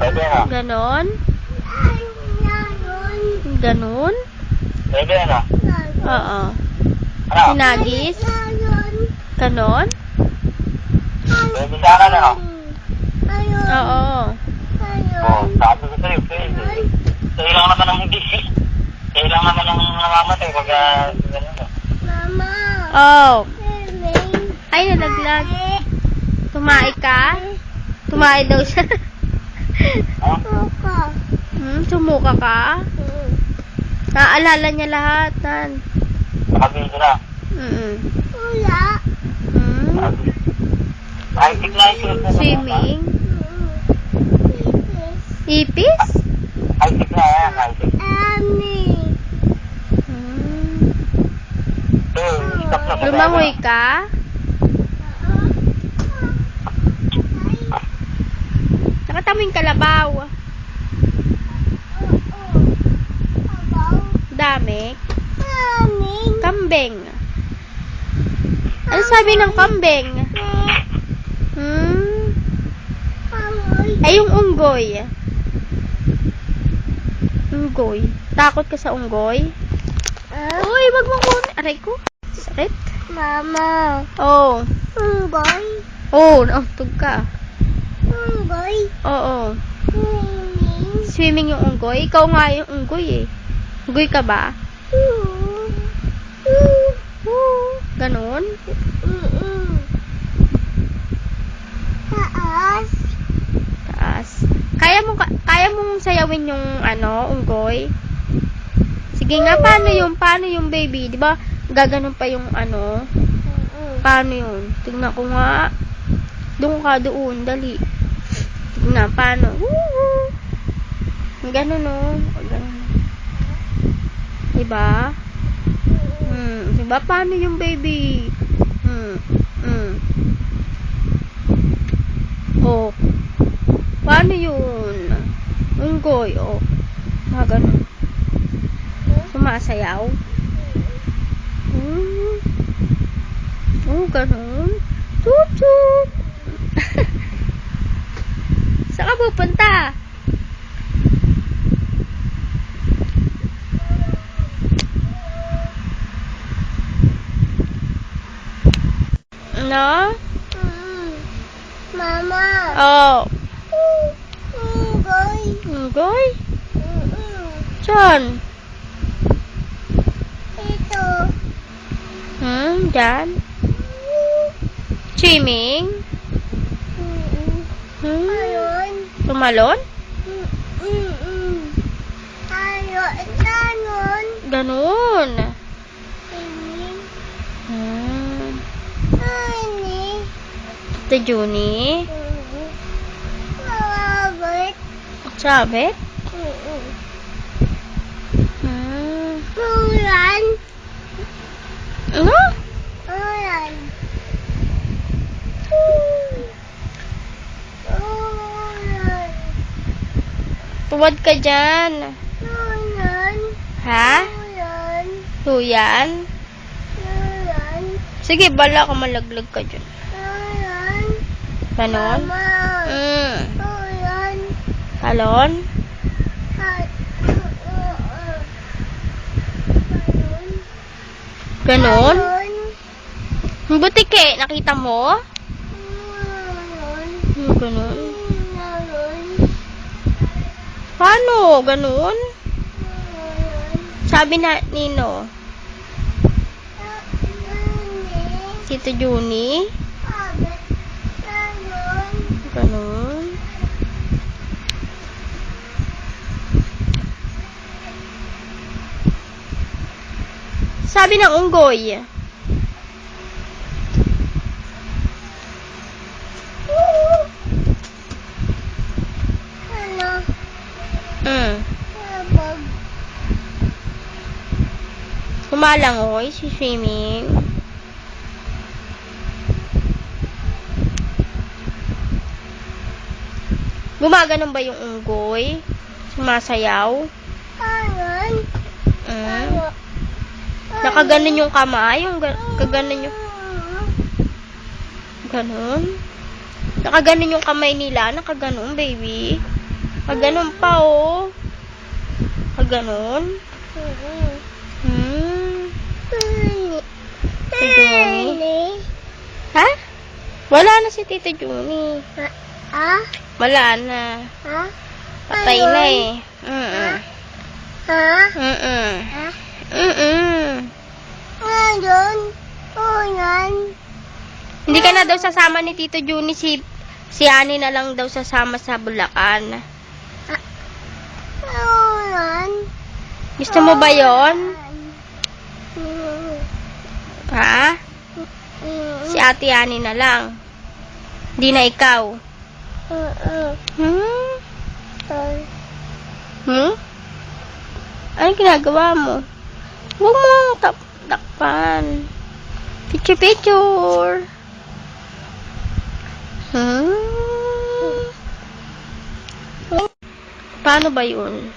Pwede na. Ganon? Ganon? Pwede na. Oo. Ano? Hinagis? Ganon? Pwede sa akin, ano? Oo. Oo, sabi ko sa'yo, pwede. Sa'yo lang naman ang hindi. Sa'yo lang naman ang namamatay pag gano'n. Oh. Ay, nalaglag. Tumae ka? Tumae daw siya. Sumuka ka? Naalala niya lahat, Nan. Nakabili na. Ay, tignan yung Swimming? Ipis? Ay, tignan yan. Ay, tignan. Stop na. Lumangoy ka? Nakatamo yung kalabaw. Dami. Kambing. Ano sabi ng kambing? Ay, yung unggoy. Unggoy. Takot ka sa unggoy? Uy, wag mo kunin. Aray ko. Sakit. Mama. Oh. Unggoy. Oh, nauntog ka. Unggoy. Oo. Swimming. Swimming yung unggoy. Ikaw nga yung unggoy eh. Unggoy ka ba? Ganon? Taas. Taas. Kaya mong sayawin yung unggoy? Sige nga, paano yung baby? Di ba gaganon pa yung paano yun? Tingnan ko nga. Doon, dali. Tingnan, paano? Ganon, no? Ganon. Diba? Diba, paano yung baby? Oh. Paano yun? Unggoy, oh. Mga ganon. Sumasayaw. Oh, ganon. Chup, chup. Saan ka pupunta? No? Mama. Oh. Unggoy. Unggoy? Saan? Ito. Dyan? Swimming? Ayun. Tumalon? Ayun. Ganon. Ganon. Swimming. Ani. Tita Juni? Robert. Sabit? Ulan. Ano? Ulan. Ulan. Tuwad ka dyan. Ulan. Ha? Ulan. Tuyan? Ulan. Sige, bala ka malaglag ka dyan. Ulan. Ganon? Mama. Ulan. Talon? Ganon? Ang butik eh. Nakita mo? Ganon. Paano? Ganon? Sabi na Nino. Tito Juni? Ganon. Sabi ng unggoy. Ano? Labag. Kumalangoy si swimming. Gumaganon ba yung unggoy? Sumasayaw? Kanan. Nakaganon yung kamay? Yung kaganon yung... Ganon? Nakaganon yung kamay nila? Nakaganon, baby? Ganun pa, oh. Ganun. Si Juni. Ha? Wala na si Tito Juni. Ha? Wala na. Ha? Patay na eh. Ha? Mm-mm. Ha? Mm-mm. Ngayon? Ulan? Hindi ka na daw sasama ni Tito Juni, si Ani na lang daw sasama sa Bulacan. Ulan? Gusto mo ba yon? Ha? Si Ate Ani na lang. Hindi na ikaw. Ano ginagawa mo? Huwag mo takpan. Picture. Paano ba yun?